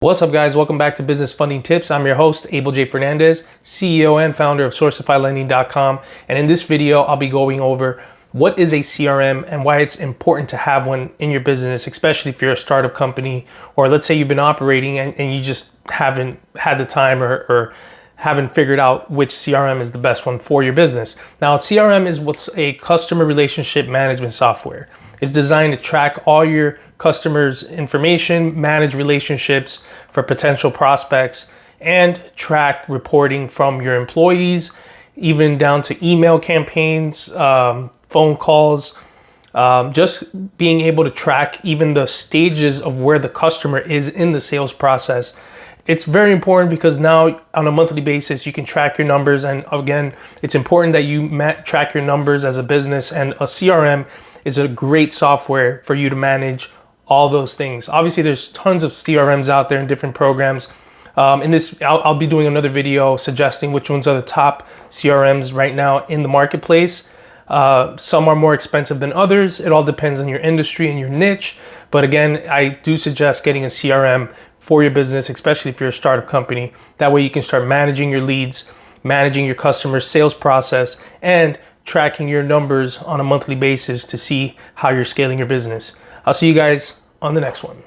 What's up, guys? Welcome back to Business Funding Tips. I'm your host, Abel J. Fernandez, CEO and founder of SourcifyLending.com. And in this video, I'll be going over what is a CRM and why it's important to have one in your business, especially if you're a startup company, or let's say you've been operating and you just haven't had the time or haven't figured out which CRM is the best one for your business. Now, CRM is what's a customer relationship management software. It's designed to track all your customers' information, manage relationships for potential prospects, and track reporting from your employees, even down to email campaigns, phone calls, just being able to track even the stages of where the customer is in the sales process. It's very important because now on a monthly basis, you can track your numbers. And again, it's important that you track your numbers as a business, and a CRM is a great software for you to manage all those things. Obviously, there's tons of CRMs out there in different programs. In this, I'll be doing another video suggesting which ones are the top CRMs right now in the marketplace. Some are more expensive than others. It all depends on your industry and your niche. But again, I do suggest getting a CRM for your business, especially if you're a startup company. That way you can start managing your leads, managing your customers' sales process, and tracking your numbers on a monthly basis to see how you're scaling your business. I'll see you guys on the next one.